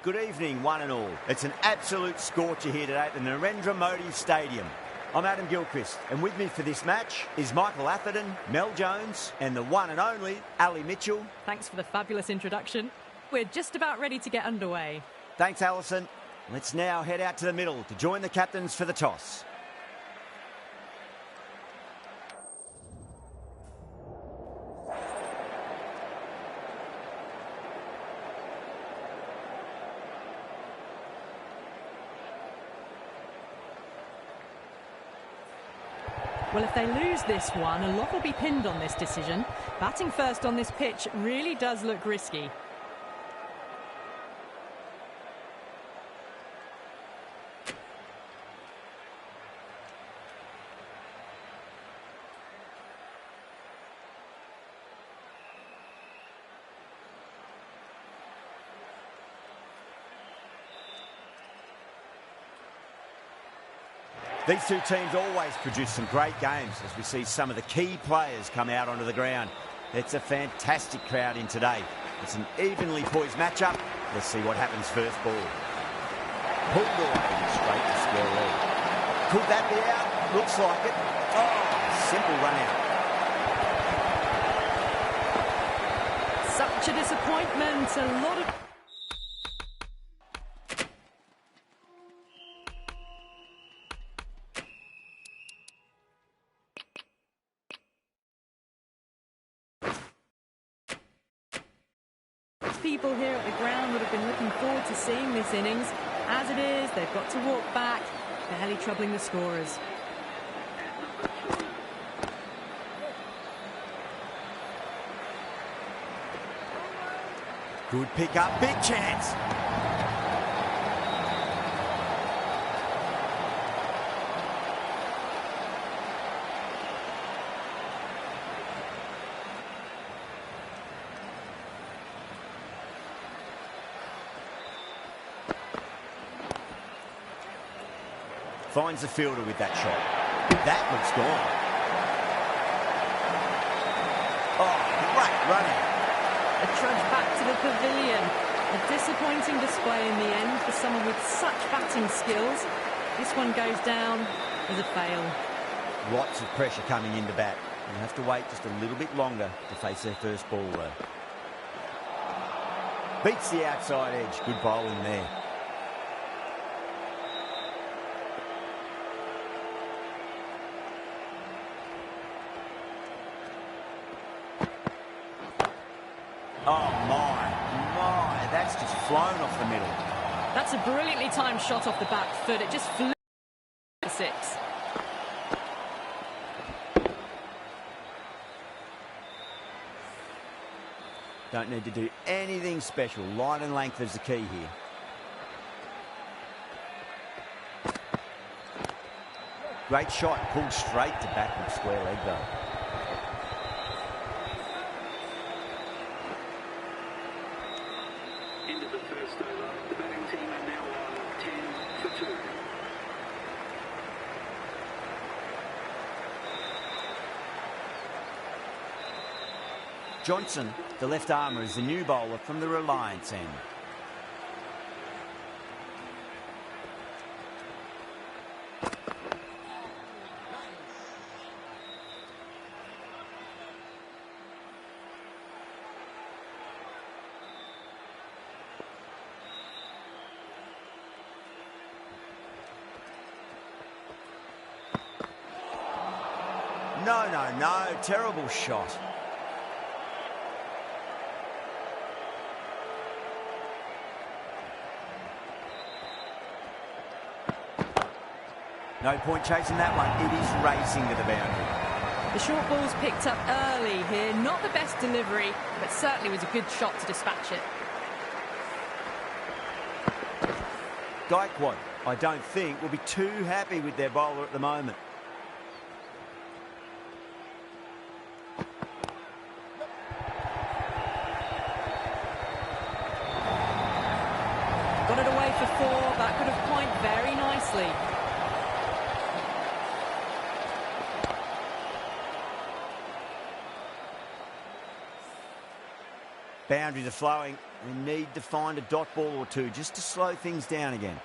Good evening, one and all. It's an absolute scorcher here today at the Narendra Modi Stadium. I'm Adam Gilchrist, and with me for this match is Michael Atherton, Mel Jones, and the one and only Ali Mitchell. Thanks for the fabulous introduction. We're just about ready to get underway. Thanks, Alison. Let's now head out to the middle to join the captains for the toss. Well, if they lose this one, a lot will be pinned on this decision. Batting first on this pitch really does look risky. These two teams always produce some great games as we see some of the key players come out onto the ground. It's a fantastic crowd in today. It's an evenly poised matchup. Let's see what happens first ball. Pulled away straight to square leg. Could that be out? Looks like it. Oh, simple run out. Such a disappointment. A lot of... people here at the ground would have been looking forward to seeing this innings. As it is, they've got to walk back, barely troubling the scorers. Good pick up, big chance. Finds the fielder with that shot. That looks gone. Oh, great running. A trudge back to the pavilion. A disappointing display in the end for someone with such batting skills. This one goes down as a fail. Lots of pressure coming into bat. They'll have to wait just a little bit longer to face their first ball, though. Beats the outside edge. Good bowling there. Oh, my, that's just flown off the middle. That's a brilliantly timed shot off the back foot. It just flew for 6. Don't need to do anything special. Line and length is the key here. Great shot, pulled straight to backward square leg, though. Johnson, the left armour, is the new bowler from the Reliance end. No, terrible shot. No point chasing that one. It is racing to the boundary. The short ball's picked up early here. Not the best delivery, but certainly was a good shot to dispatch it. Gaikwad, I don't think, will be too happy with their bowler at the moment. Got it away for 4. That could have pointed very nicely. Boundaries are flowing. They need to find a dot ball or two just to slow things down again.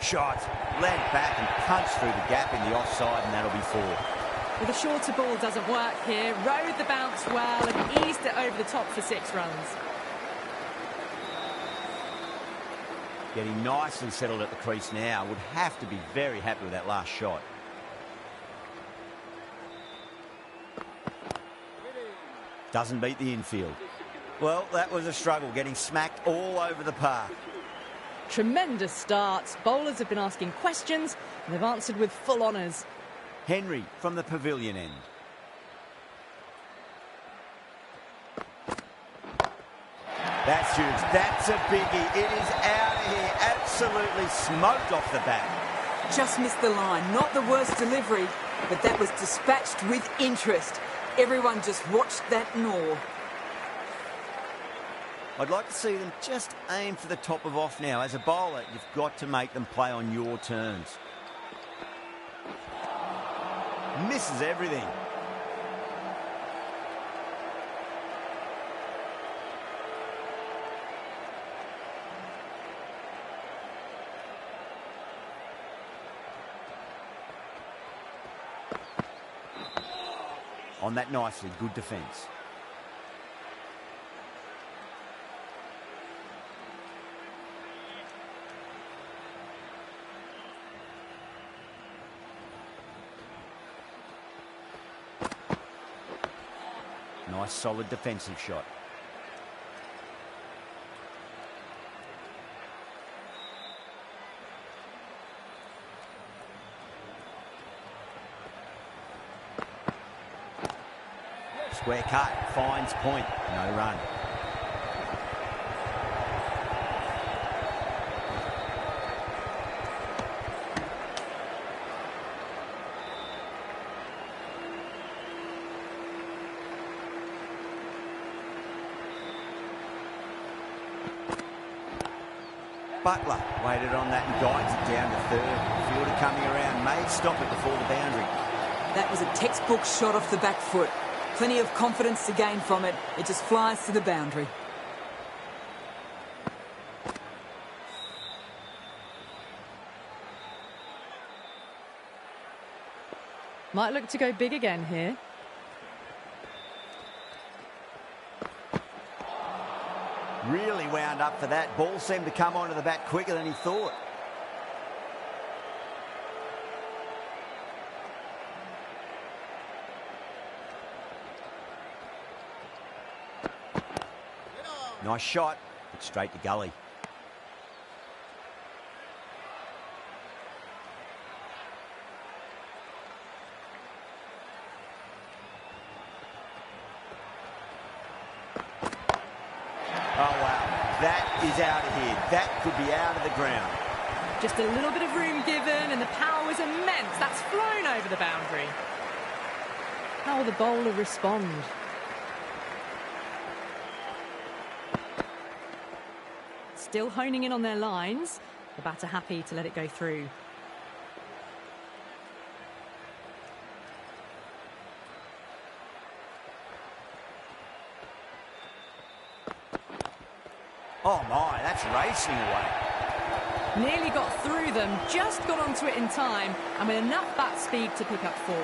Shot, led back and punched through the gap in the offside, and that'll be 4. Well, the shorter ball doesn't work here. Rode the bounce well and eased it over the top for 6 runs. Getting nicely settled at the crease now. Would have to be very happy with that last shot. Doesn't beat the infield. Well, that was a struggle, getting smacked all over the park. Tremendous starts. Bowlers have been asking questions, and they've answered with full honours. Henry from the pavilion end. That's huge. That's a biggie. It is out of here. Absolutely smoked off the bat. Just missed the line. Not the worst delivery, but that was dispatched with interest. Everyone just watched that gnaw. I'd like to see them just aim for the top of off now. As a bowler, you've got to make them play on your terms. Misses everything. On that nicely, good defence. Nice solid defensive shot. Square cut, finds point, no run. Butler waited on that and guides it down to third. Fielder coming around, may stop it before the boundary. That was a textbook shot off the back foot. Plenty of confidence to gain from it. It just flies to the boundary. Might look to go big again here. Really wound up for that. Ball seemed to come onto the bat quicker than he thought. Nice shot, but straight to gully. Oh, wow. That is out of here. That could be out of the ground. Just a little bit of room given, and the power was immense. That's flown over the boundary. How will the bowler respond? Still honing in on their lines. The batter happy to let it go through. Oh my, that's racing away. Nearly got through them, just got onto it in time, and with enough bat speed to pick up 4.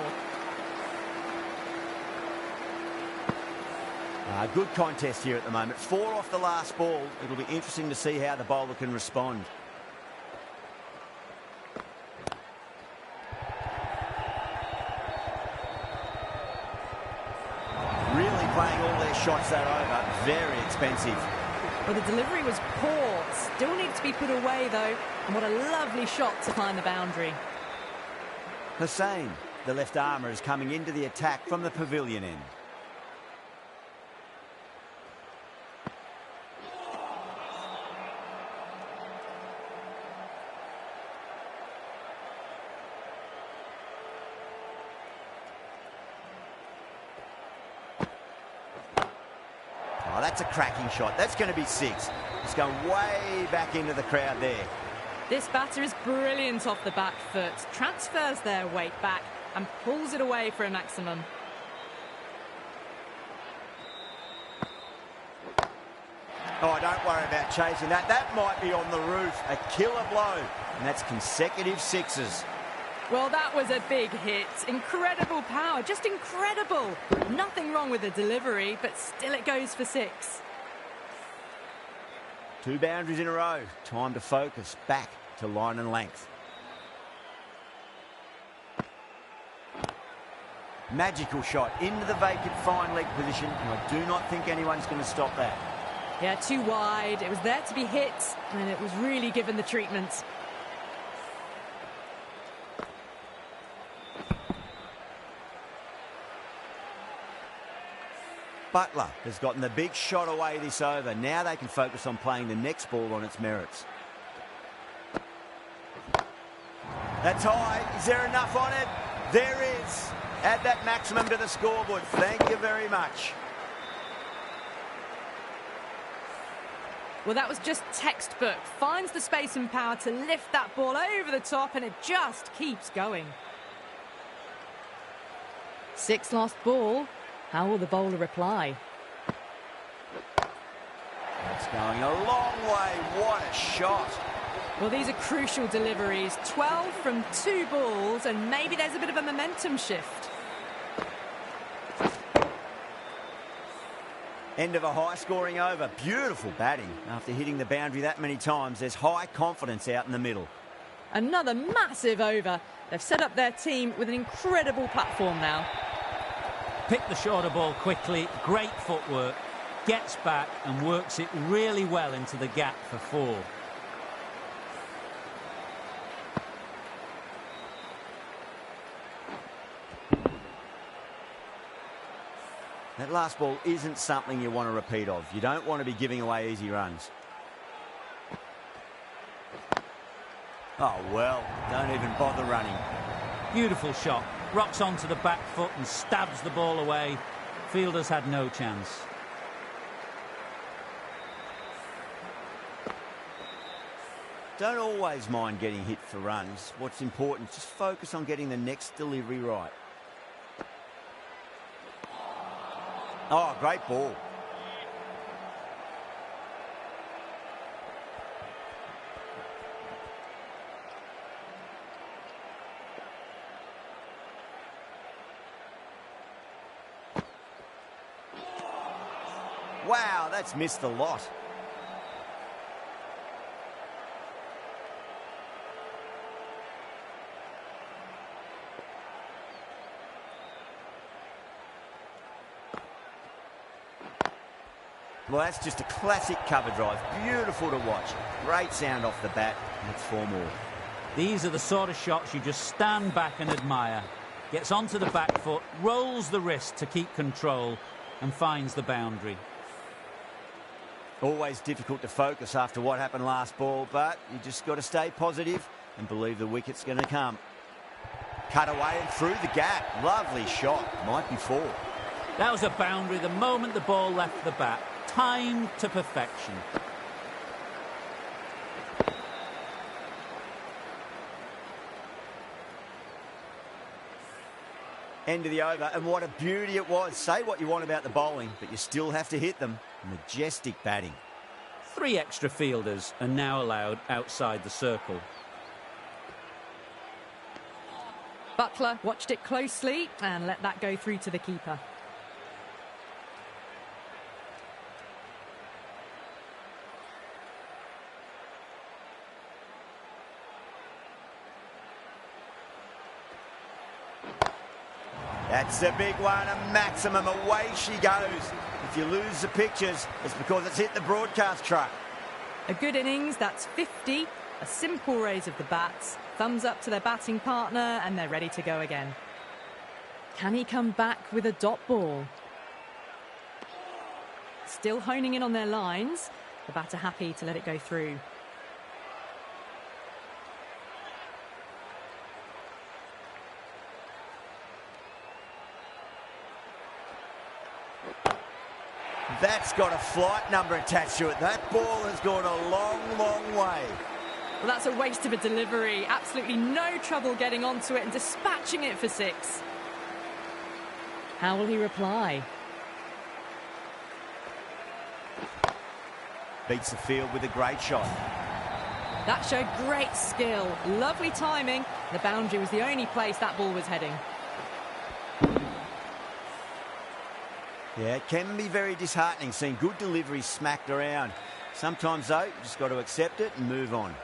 Good contest here at the moment. 4 off the last ball. It'll be interesting to see how the bowler can respond. Really playing all their shots that over. Very expensive. Well, the delivery was poor. Still needs to be put away, though. And what a lovely shot to find the boundary. Hussain, the left armour, is coming into the attack from the pavilion end. Oh, that's a cracking shot. That's going to be 6. It's going way back into the crowd there. This batter is brilliant off the back foot. Transfers their weight back and pulls it away for a maximum. Oh, don't worry about chasing that. That might be on the roof. A killer blow. And that's consecutive sixes. Well, that was a big hit. Incredible power, just incredible. Nothing wrong with the delivery, but still it goes for 6. 2 boundaries in a row. Time to focus. Back to line and length. Magical shot into the vacant fine leg position, and I do not think anyone's going to stop that. Yeah, too wide. It was there to be hit, and it was really given the treatment. Butler has gotten the big shot away this over. Now they can focus on playing the next ball on its merits. That's high. Is there enough on it? There is. Add that maximum to the scoreboard. Thank you very much. Well, that was just textbook. Finds the space and power to lift that ball over the top, and it just keeps going. 6 last ball. How will the bowler reply? That's going a long way. What a shot. Well, these are crucial deliveries. 12 from 2 balls, and maybe there's a bit of a momentum shift. End of a high-scoring over. Beautiful batting. After hitting the boundary that many times, there's high confidence out in the middle. Another massive over. They've set up their team with an incredible platform now. Picked the shorter ball quickly, great footwork, gets back and works it really well into the gap for 4. That last ball isn't something you want to repeat of. You don't want to be giving away easy runs. Oh, well, don't even bother running. Beautiful shot. Rocks onto the back foot and stabs the ball away. Fielders had no chance. Don't always mind getting hit for runs. What's important is just focus on getting the next delivery right. Oh, great ball. Wow, that's missed a lot. Well, that's just a classic cover drive. Beautiful to watch. Great sound off the bat. And it's 4 more. These are the sort of shots you just stand back and admire. Gets onto the back foot, rolls the wrist to keep control and finds the boundary. Always difficult to focus after what happened last ball, but you just got to stay positive and believe the wicket's going to come. Cut away and through the gap. Lovely shot. Might be 4. That was a boundary the moment the ball left the bat. Timed to perfection. End of the over, and what a beauty it was. Say what you want about the bowling, but you still have to hit them. Majestic batting. 3 extra fielders are now allowed outside the circle. Butler watched it closely and let that go through to the keeper. That's a big one, a maximum. Away she goes. If you lose the pictures, it's because it's hit the broadcast truck. A good innings, that's 50. A simple raise of the bats. Thumbs up to their batting partner, and they're ready to go again. Can he come back with a dot ball? Still honing in on their lines. The batter happy to let it go through. That's got a flight number attached to it. That ball has gone a long, long way. Well, that's a waste of a delivery. Absolutely no trouble getting onto it and dispatching it for 6. How will he reply? beats the field with a great shot. That showed great skill. Lovely timing. The boundary was the only place that ball was heading. Yeah, it can be very disheartening seeing good deliveries smacked around. Sometimes, though, you just got to accept it and move on.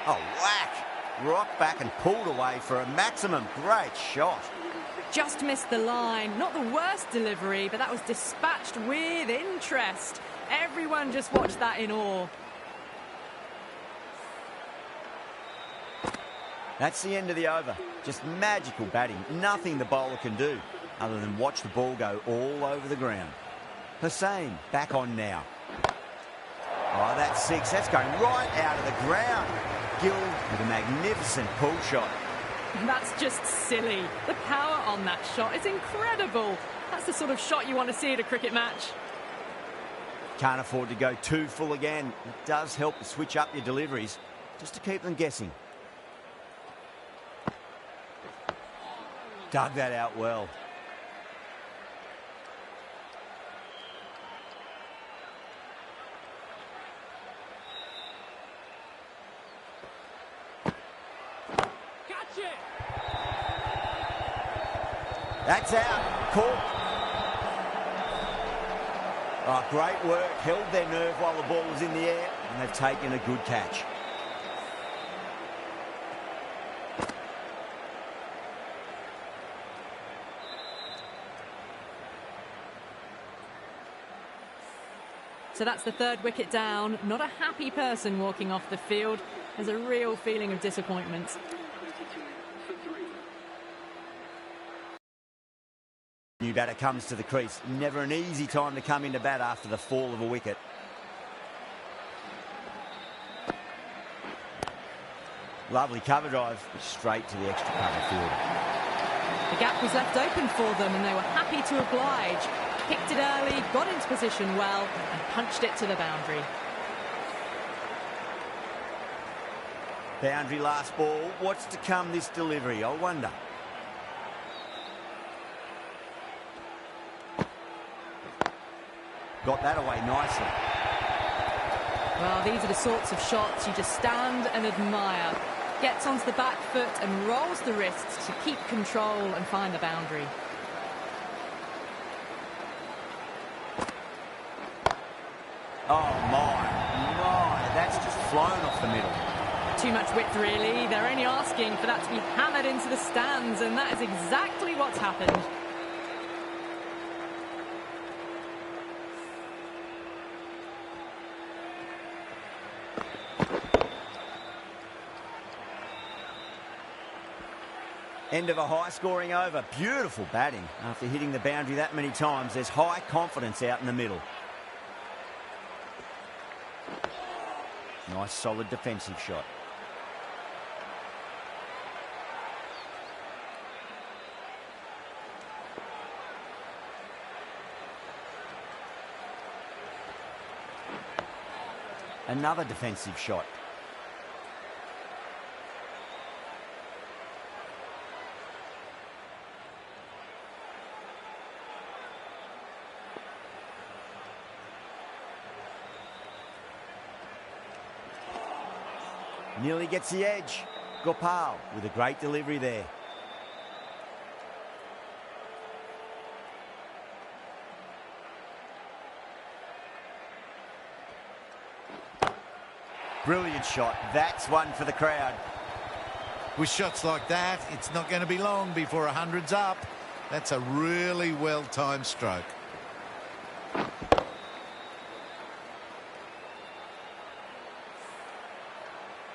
Oh, whack! Rocked back and pulled away for a maximum. Great shot. Just missed the line. Not the worst delivery, but that was dispatched with interest. Everyone just watched that in awe. That's the end of the over. Just magical batting. Nothing the bowler can do other than watch the ball go all over the ground. Hussain back on now. Oh, that's six. That's going right out of the ground. Gill with a magnificent pull shot. That's just silly. The power on that shot is incredible. That's the sort of shot you want to see at a cricket match. Can't afford to go too full again. It does help to switch up your deliveries just to keep them guessing. Dug that out well. That's out. Caught. Oh, great work. Held their nerve while the ball was in the air, and they've taken a good catch. So that's the third wicket down. Not a happy person walking off the field. There's a real feeling of disappointment. New batter comes to the crease. Never an easy time to come into bat after the fall of a wicket. Lovely cover drive, straight to the extra cover field. The gap was left open for them and they were happy to oblige. Picked it early, got into position well and punched it to the boundary. Boundary last ball. What's to come this delivery, I wonder. Got that away nicely. Well, these are the sorts of shots you just stand and admire. Gets onto the back foot and rolls the wrists to keep control and find the boundary. Oh, my. That's just flown off the middle. Too much width, really. They're only asking for that to be hammered into the stands, and that is exactly what's happened. End of a high-scoring over. Beautiful batting. After hitting the boundary that many times, there's high confidence out in the middle. Nice, solid defensive shot. Another defensive shot. Nearly gets the edge. Gopal with a great delivery there. Brilliant shot. That's one for the crowd. With shots like that, it's not going to be long before 100's up. That's a really well-timed stroke.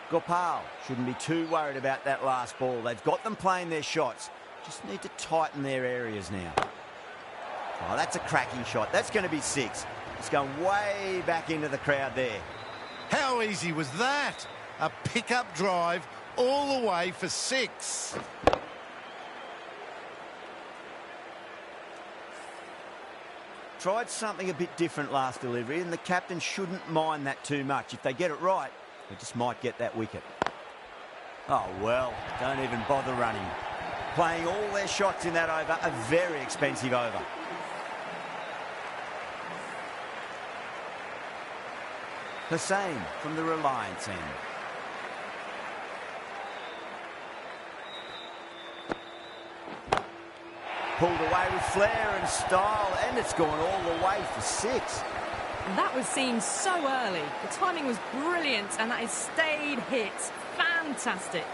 Gopal shouldn't be too worried about that last ball. They've got them playing their shots. Just need to tighten their areas now. Oh, that's a cracking shot. That's going to be six. It's going way back into the crowd there. How easy was that? A pick-up drive all the way for six. Tried something a bit different last delivery, and the captain shouldn't mind that too much. If they get it right, they just might get that wicket. Oh, well, don't even bother running. Playing all their shots in that over, a very expensive over. Hussain from the Reliance end. Pulled away with flair and style, and it's gone all the way for 6. That was seen so early. The timing was brilliant, and that is stayed hit. Fantastic.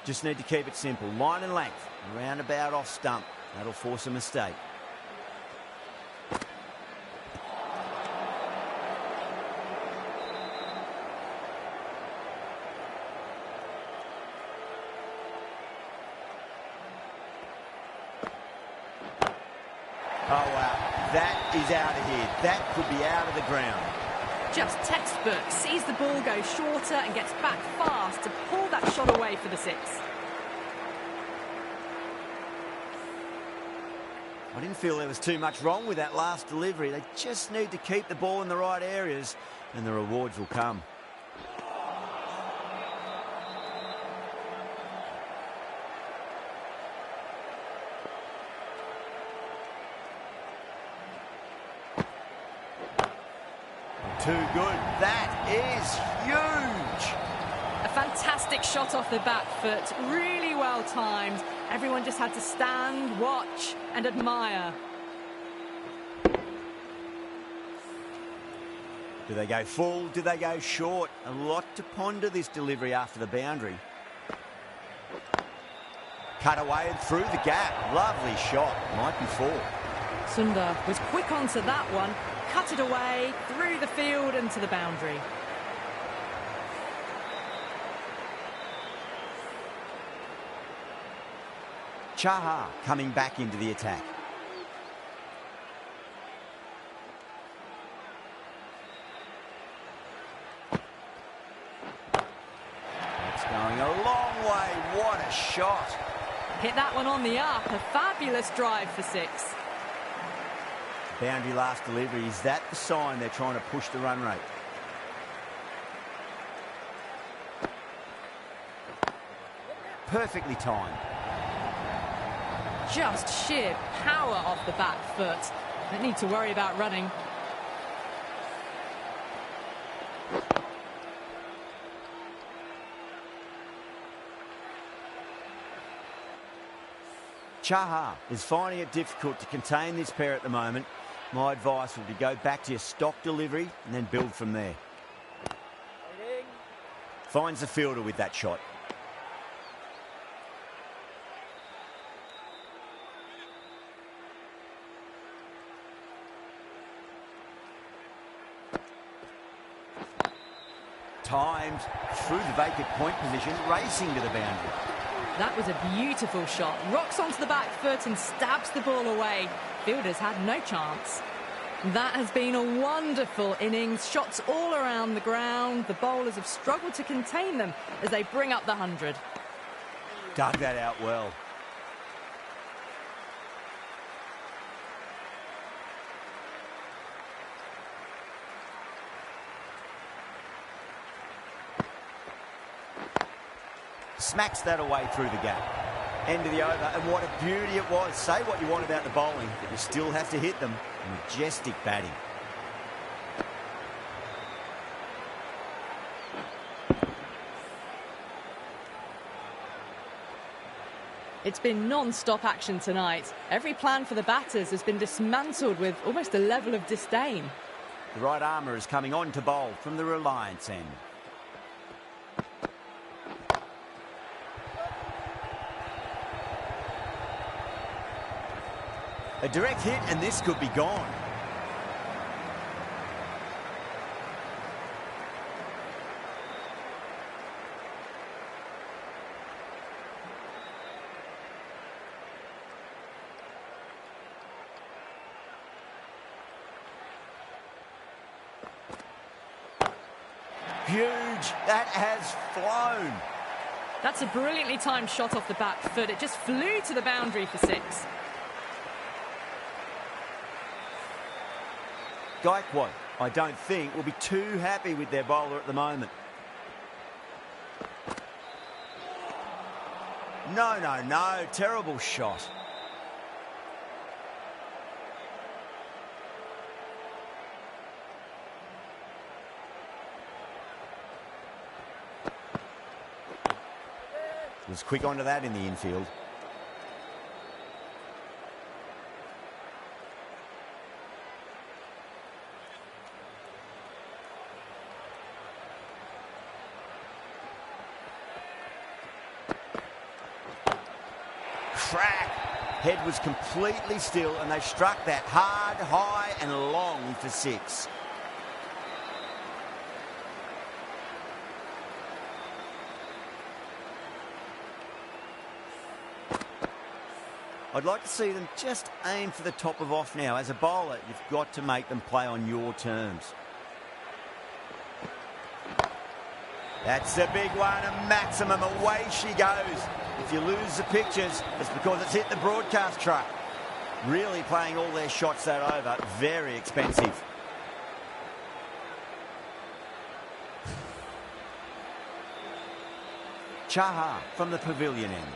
Just need to keep it simple. Line and length. Roundabout off stump. That'll force a mistake. Oh, wow. That is out of here. That could be out of the ground. Just textbook. Sees the ball go shorter and gets back fast to pull that shot away for the 6. I didn't feel there was too much wrong with that last delivery. They just need to keep the ball in the right areas, and the rewards will come. Too good. That is huge. A fantastic shot off the back foot. Really well timed. Everyone just had to stand, watch and admire. Do they go full? Do they go short? A lot to ponder this delivery after the boundary. Cut away and through the gap. Lovely shot. Might be 4. Sundar was quick onto that one. Cut it away, through the field and to the boundary. Chahar coming back into the attack. It's going a long way. What a shot. Hit that one on the up. A fabulous drive for 6. Boundary last delivery. Is that the sign they're trying to push the run rate? Perfectly timed. Just sheer power off the back foot. Don't need to worry about running. Chahar is finding it difficult to contain this pair at the moment. My advice would be go back to your stock delivery and then build from there. Finds the fielder with that shot. Timed through the vacant point position, racing to the boundary. That was a beautiful shot. Rocks onto the back foot and stabs the ball away. Fielders had no chance. That has been a wonderful innings. Shots all around the ground. The bowlers have struggled to contain them as they bring up the 100. Dug that out well. Smacks that away through the gap. End of the over, and what a beauty it was. Say what you want about the bowling, but you still have to hit them. Majestic batting. It's been non-stop action tonight. Every plan for the batters has been dismantled with almost a level of disdain. The right armour is coming on to bowl from the Reliance end. A direct hit, and this could be gone. Huge. That has flown. That's a brilliantly timed shot off the back foot. It just flew to the boundary for 6. Gaikwad, I don't think, will be too happy with their bowler at the moment. No, no, no. Terrible shot. Was quick onto that in the infield. Crack. Head was completely still and they struck that hard, high and long for 6. I'd like to see them just aim for the top of off now. As a bowler, you've got to make them play on your terms. That's a big one, a maximum. Away she goes. If you lose the pictures, it's because it's hit the broadcast truck. Really playing all their shots that over. Very expensive. Chaha from the pavilion end.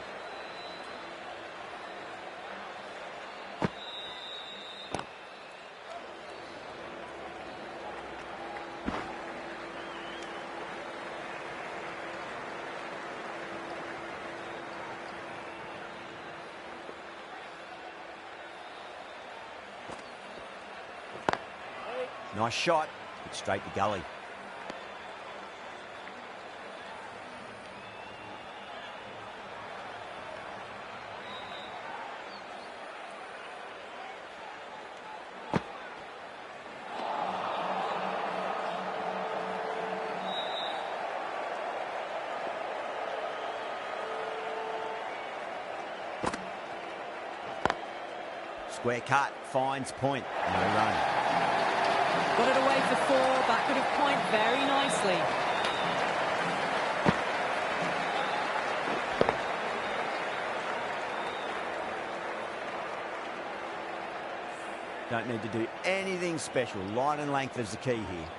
Nice shot, but straight to gully. Square cut, finds point, no run. Got it away for 4, back at a point very nicely. Don't need to do anything special. Line and length is the key here.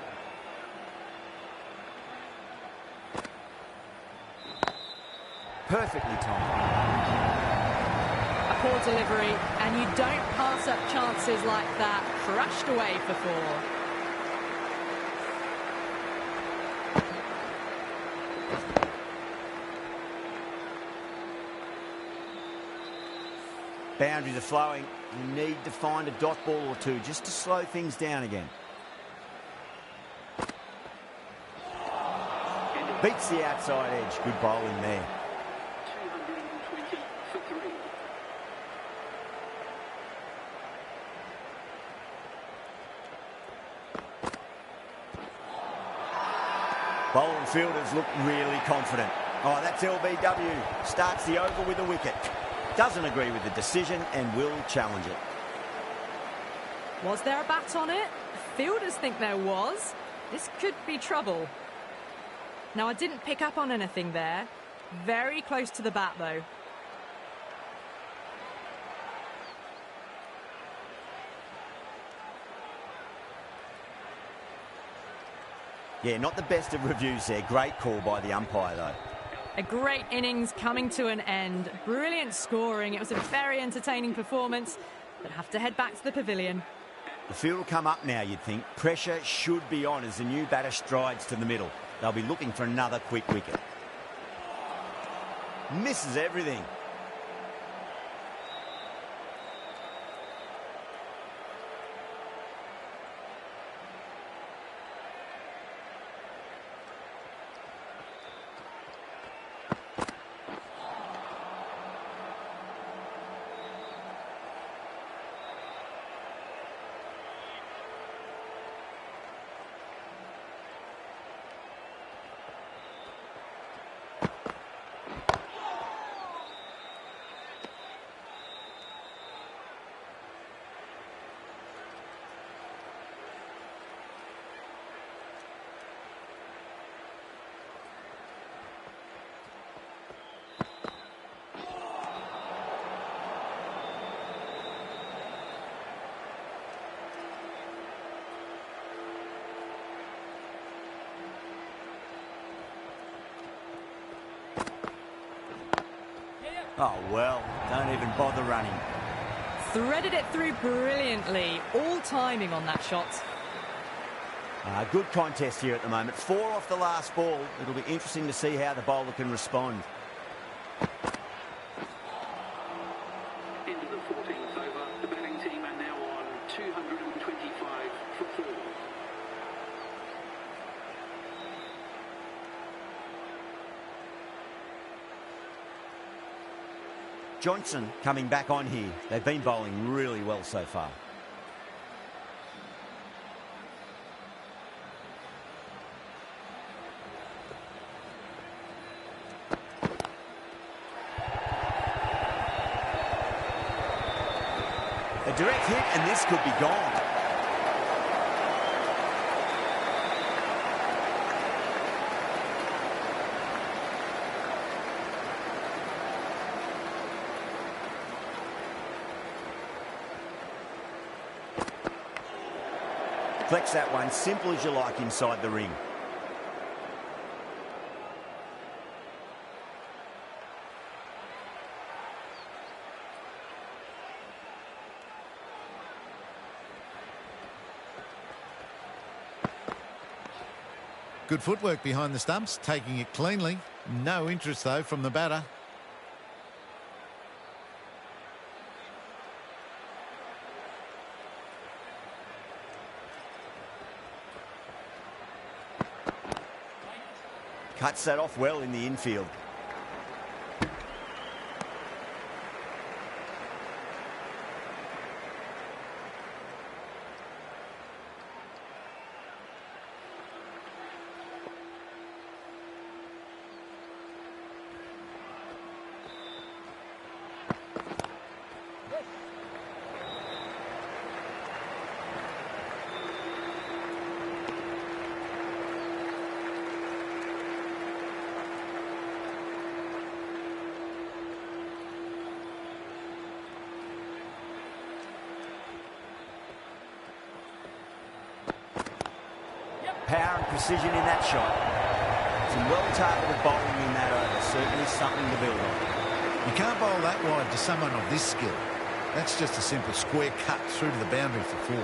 Perfectly timed. A poor delivery, and you don't pass up chances like that. Crashed away for 4. Boundaries are flowing. You need to find a dot ball or two just to slow things down again. Beats the outside edge. Good bowling there. Bowling fielders look really confident. Oh, that's LBW. Starts the over with a wicket. Doesn't agree with the decision and will challenge it. Was there a bat on it? Fielders think there was. This could be trouble. Now, I didn't pick up on anything there. Very close to the bat, though. Yeah, not the best of reviews there. Great call by the umpire, though. A great innings coming to an end. Brilliant scoring. It was a very entertaining performance, but have to head back to the pavilion. The field will come up now, you'd think. Pressure should be on as the new batter strides to the middle. They'll be looking for another quick wicket. Misses everything. Oh, well, don't even bother running. Threaded it through brilliantly. All timing on that shot. Good contest here at the moment. 4 off the last ball. It'll be interesting to see how the bowler can respond. Into the 14th over. The batting team are now on 225 for 4. Johnson coming back on here. They've been bowling really well so far. A direct hit and this could be gone. Flex that one, simple as you like inside the ring. Good footwork behind the stumps, taking it cleanly. No interest, though, from the batter. Cuts that off well in the infield. Power and precision in that shot. Some well-targeted bowling in that over. Certainly something to build on. You can't bowl that wide to someone of this skill. That's just a simple square cut through to the boundary for 4.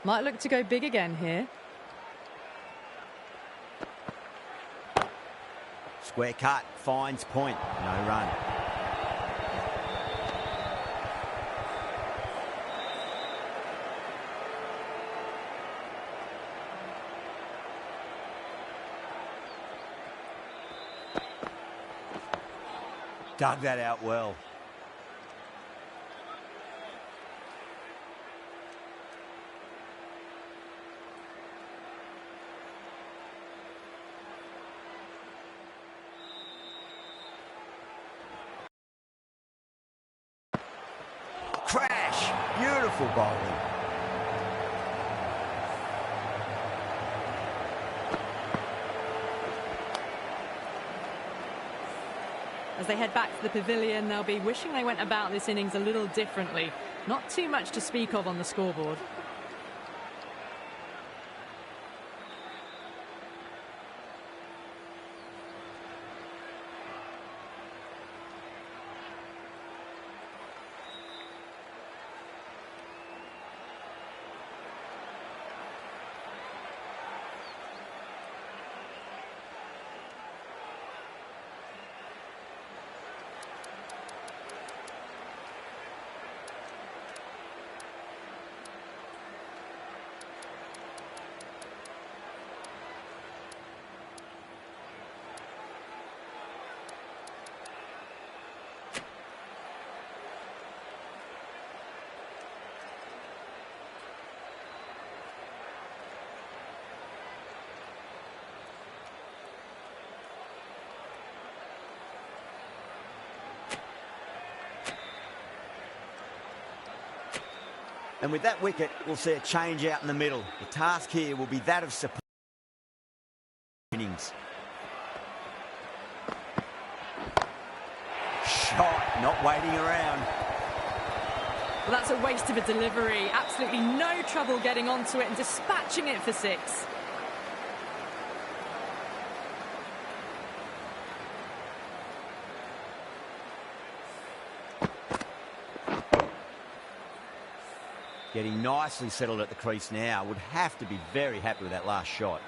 Might look to go big again here. Square cut, finds point, no run. Dug that out well. Crash! Beautiful bowling. As they head back to the pavilion, they'll be wishing they went about this innings a little differently. Not too much to speak of on the scoreboard. And with that wicket, we'll see a change out in the middle. The task here will be that of support innings. Shot, not waiting around. Well, that's a waste of a delivery. Absolutely no trouble getting onto it and dispatching it for 6. Getting nicely settled at the crease now. Would have to be very happy with that last shot.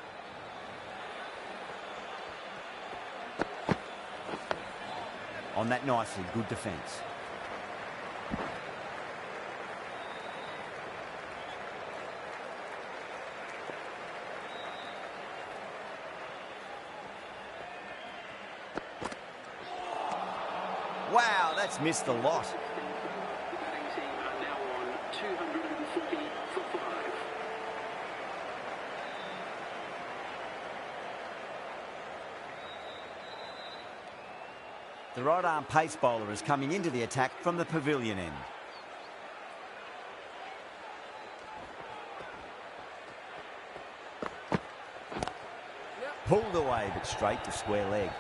On that nicely, good defence. Wow, that's missed a lot. The batting team are now on 240 for 5. The right-arm pace bowler is coming into the attack from the pavilion end. Pulled away, but straight to square leg.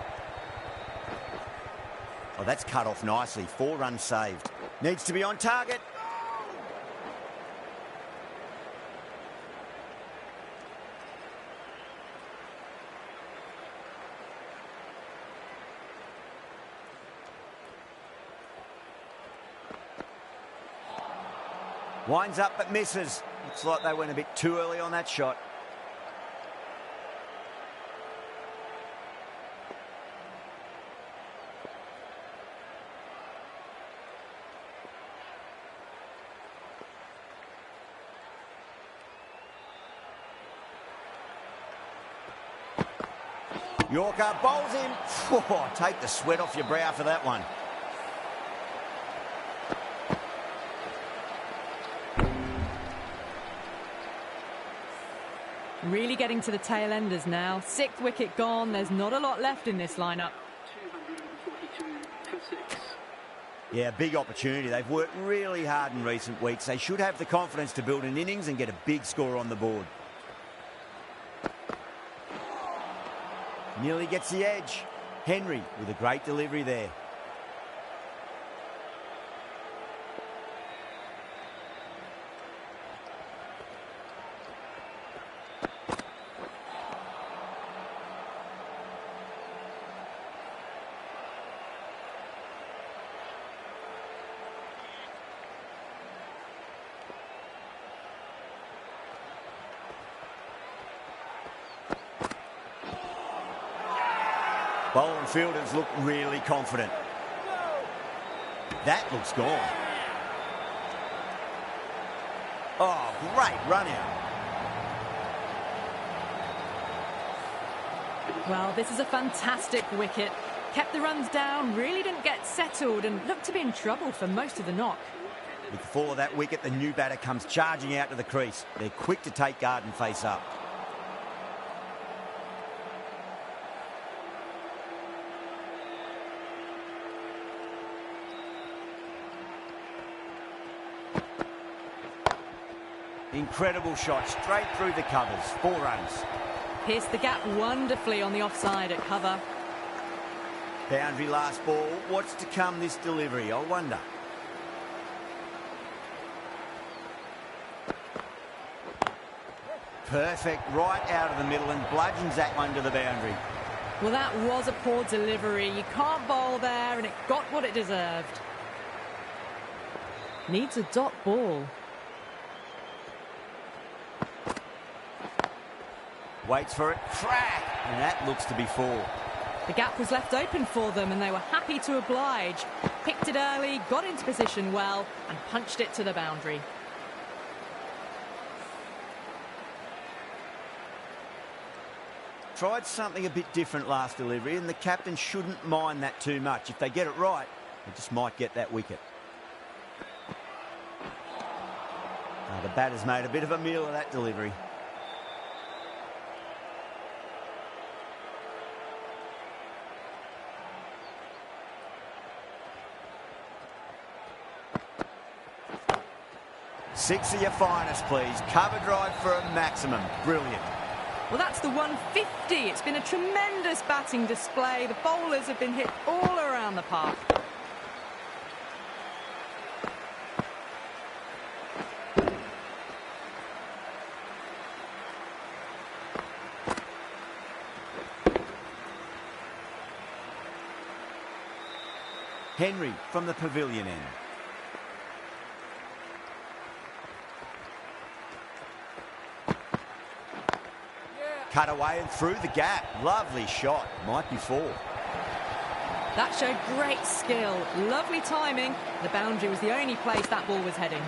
Oh, that's cut off nicely. 4 runs saved. Needs to be on target. Winds up but misses. Looks like they went a bit too early on that shot. Yorker bowls him. Oh, take the sweat off your brow for that one. Really getting to the tail enders now. 6th wicket gone. There's not a lot left in this lineup. 242 for 6. Yeah, big opportunity. They've worked really hard in recent weeks. They should have the confidence to build an innings and get a big score on the board. Nearly gets the edge. Henry with a great delivery there. Bowler and fielders look really confident. That looks gone. Oh, great run out. Well, this is a fantastic wicket. Kept the runs down, really didn't get settled and looked to be in trouble for most of the knock. With the fall of that wicket, the new batter comes charging out to the crease. They're quick to take guard and face up. Incredible shot, straight through the covers. 4 runs. Pierced the gap wonderfully on the offside at cover. Boundary last ball. What's to come this delivery, I wonder. Perfect, right out of the middle and bludgeons that one to the boundary. Well, that was a poor delivery. You can't bowl there and it got what it deserved. Needs a dot ball. Waits for it, crack, and that looks to be 4. The gap was left open for them and they were happy to oblige. Picked it early, got into position well and punched it to the boundary. Tried something a bit different last delivery and the captain shouldn't mind that too much. If they get it right, they just might get that wicket. The batter's made a bit of a meal of that delivery. Six of your finest, please. Cover drive for a maximum. Brilliant. Well, that's the 150. It's been a tremendous batting display. The bowlers have been hit all around the park. Henry from the pavilion end. Cut away and through the gap. Lovely shot. Might be 4. That showed great skill. Lovely timing. The boundary was the only place that ball was heading.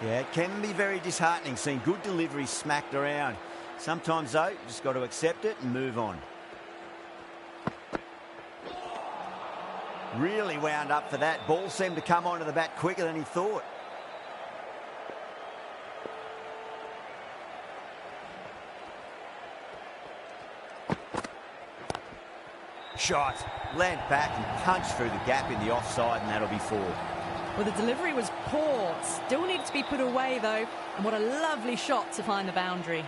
Yeah, it can be very disheartening seeing good deliveries smacked around. Sometimes, though, you just got to accept it and move on. Really wound up for that. Ball seemed to come onto the bat quicker than he thought. Shot. Leant back and punched through the gap in the offside, and that'll be 4. Well, the delivery was poor. Still needed to be put away, though. And what a lovely shot to find the boundary.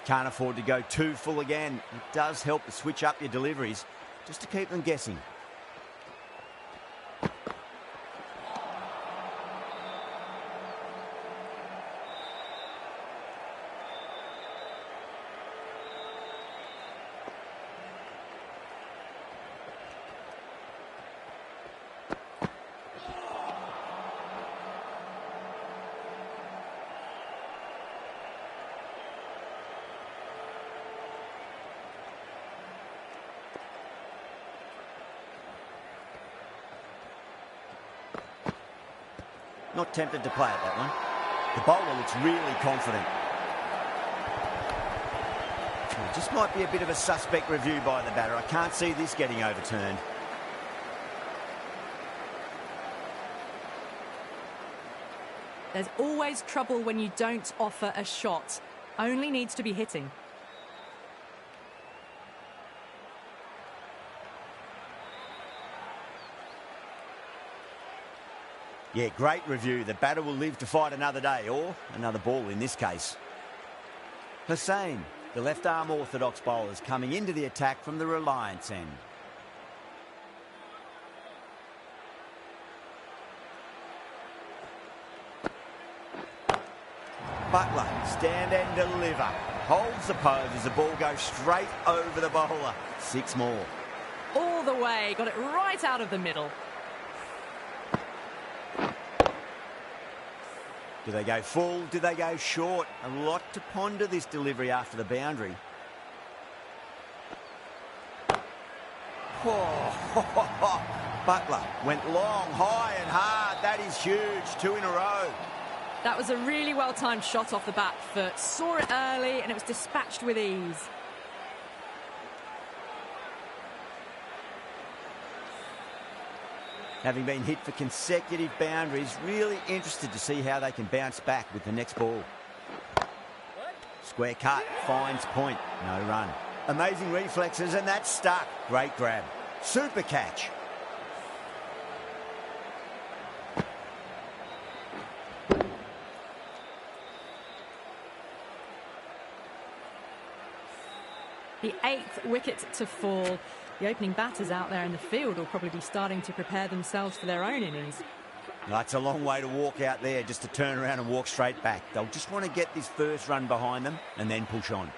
Can't afford to go too full again. It does help to switch up your deliveries just to keep them guessing. Not tempted to play at that one. The bowler looks really confident. It just might be a bit of a suspect review by the batter. I can't see this getting overturned. There's always trouble when you don't offer a shot. Only needs to be hitting. Yeah, great review. The batter will live to fight another day, or another ball in this case. Hussain, the left-arm orthodox bowler, is coming into the attack from the Reliance end. Butler, stand and deliver. Holds the pose as the ball goes straight over the bowler. 6 more. All the way, got it right out of the middle. Do they go full? Do they go short? A lot to ponder this delivery after the boundary. Oh, Butler went long, high and hard. That is huge. 2 in a row. That was a really well-timed shot off the back foot. Saw it early and it was dispatched with ease. Having been hit for consecutive boundaries, really interested to see how they can bounce back with the next ball. Square cut, finds point, no run. Amazing reflexes, and that's stuck. Great grab. Super catch. The 8th wicket to fall. The opening batters out there in the field will probably be starting to prepare themselves for their own innings. That's a long way to walk out there just to turn around and walk straight back. They'll just want to get this first run behind them and then push on.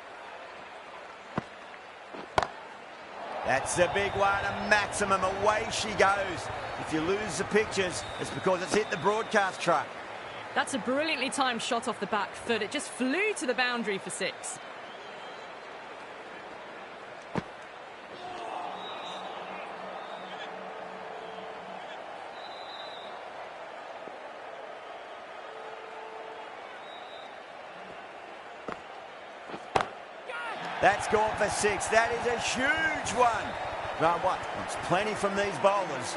That's a big one, a maximum. Away she goes. If you lose the pictures, it's because it's hit the broadcast truck. That's a brilliantly timed shot off the back foot. It just flew to the boundary for 6. That's gone for 6. That is a huge one. Well, what? It's plenty from these bowlers.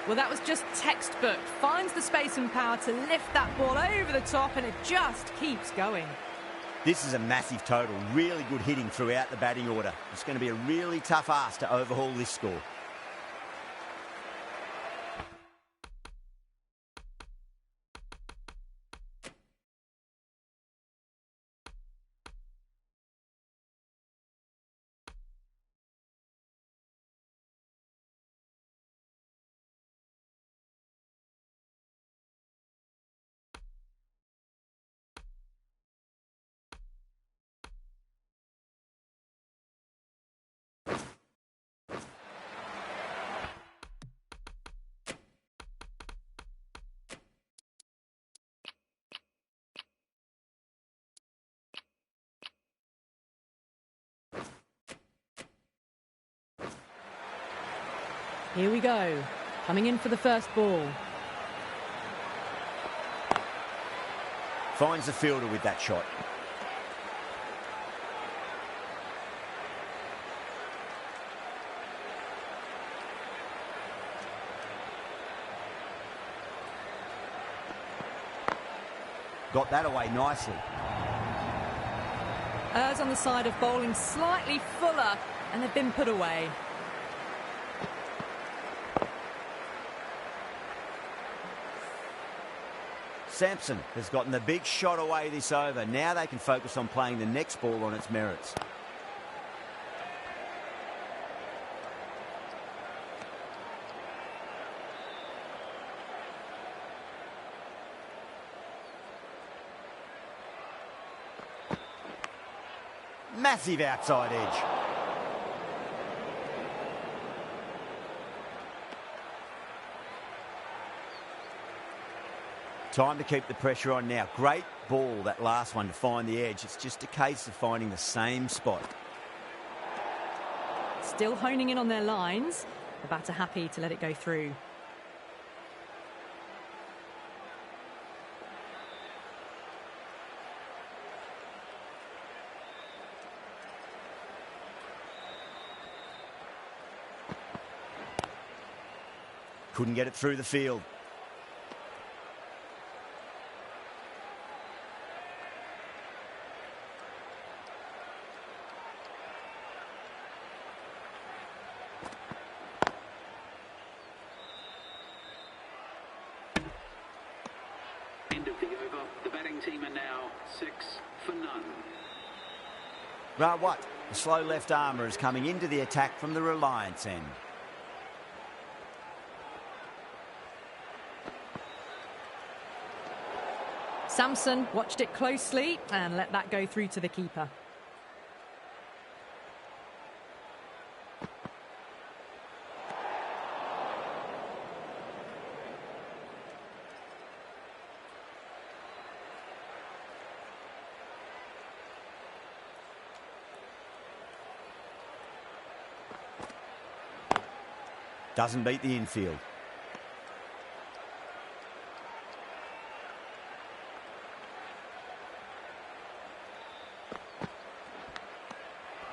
Well, that was just textbook. Finds the space and power to lift that ball over the top, and it just keeps going. This is a massive total. Really good hitting throughout the batting order. It's going to be a really tough ask to overhaul this score. Here we go. Coming in for the first ball. Finds the fielder with that shot. Got that away nicely. Errs on the side of bowling slightly fuller, and they've been put away. Sampson has gotten the big shot away this over. Now they can focus on playing the next ball on its merits. Massive outside edge. Time to keep the pressure on now. Great ball, that last one, to find the edge. It's just a case of finding the same spot. Still honing in on their lines. The batter happy to let it go through. Couldn't get it through the field. End of the over. The batting team are now 6 for none. What? The slow left armour is coming into the attack from the Reliance end. Sampson watched it closely and let that go through to the keeper. Doesn't beat the infield.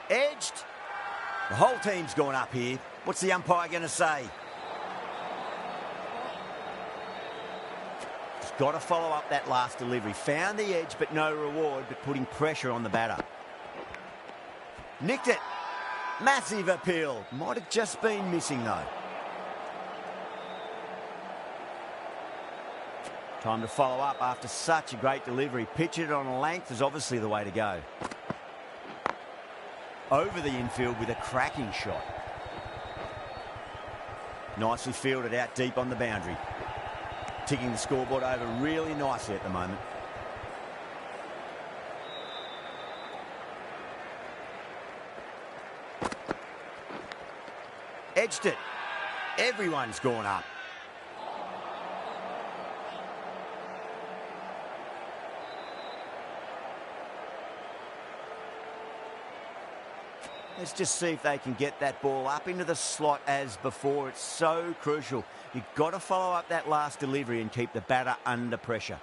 Edged. The whole team's gone up here. What's the umpire going to say? He's got to follow up that last delivery. Found the edge, but no reward, but putting pressure on the batter. Nicked it. Massive appeal. Might have just been missing, though. Time to follow up after such a great delivery. Pitch it on a length is obviously the way to go. Over the infield with a cracking shot. Nicely fielded out deep on the boundary. Ticking the scoreboard over really nicely at the moment. Edged it. Everyone's gone up. Let's just see if they can get that ball up into the slot as before. It's so crucial. You've got to follow up that last delivery and keep the batter under pressure.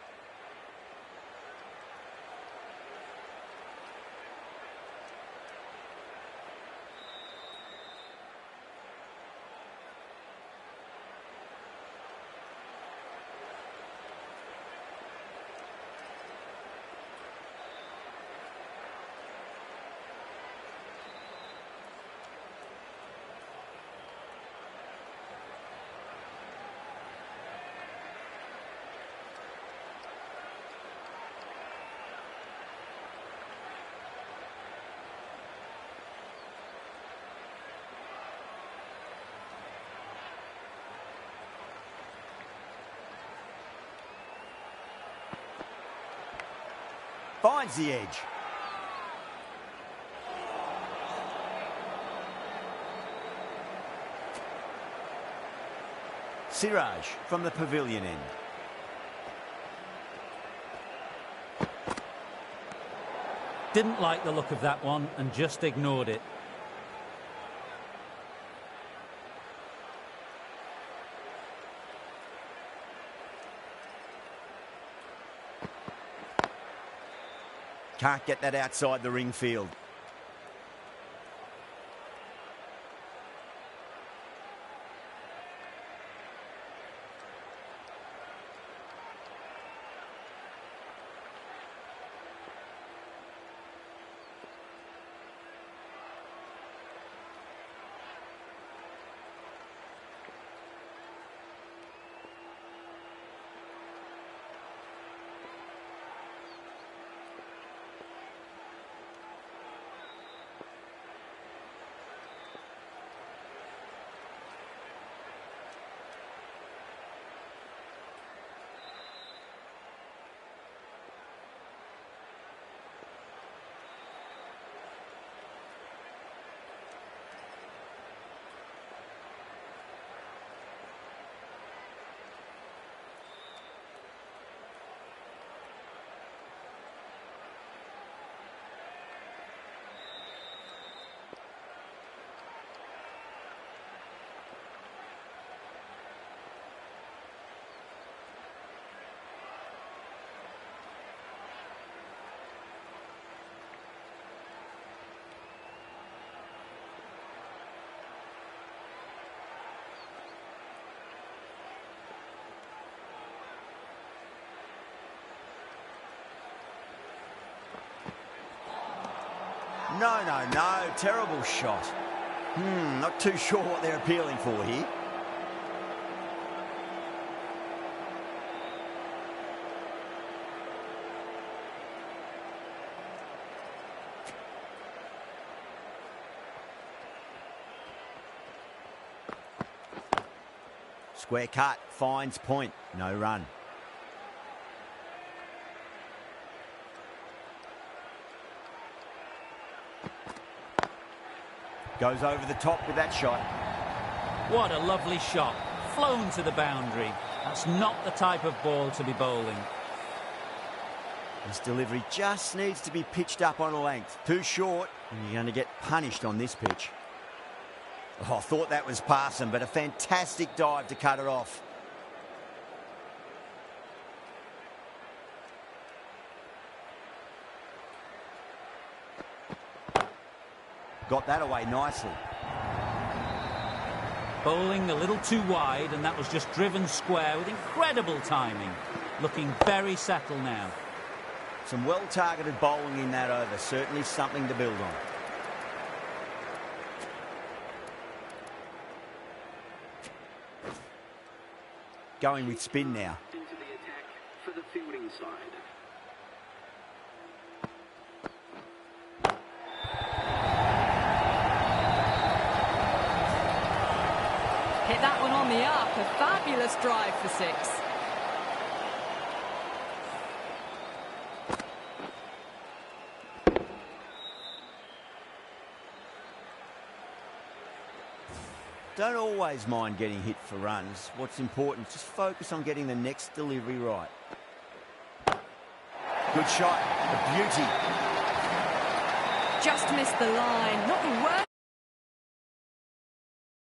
Finds the edge. Siraj from the pavilion end. Didn't like the look of that one and just ignored it. Can't get that outside the ring field. No. Terrible shot. Not too sure what they're appealing for here. Square cut, finds point, no run. Goes over the top with that shot. What a lovely shot. Flown to the boundary. That's not the type of ball to be bowling. This delivery just needs to be pitched up on a length. Too short, and you're going to get punished on this pitch. Oh, I thought that was passing, but a fantastic dive to cut it off. Got that away nicely. Bowling a little too wide, and that was just driven square with incredible timing. Looking very settled now. Some well-targeted bowling in that over. Certainly something to build on. Going with spin now. Into the attack for the fielding side. Hit that one on the up. A fabulous drive for 6. Don't always mind getting hit for runs. What's important, just focus on getting the next delivery right. Good shot, a beauty. Just missed the line. Not the worst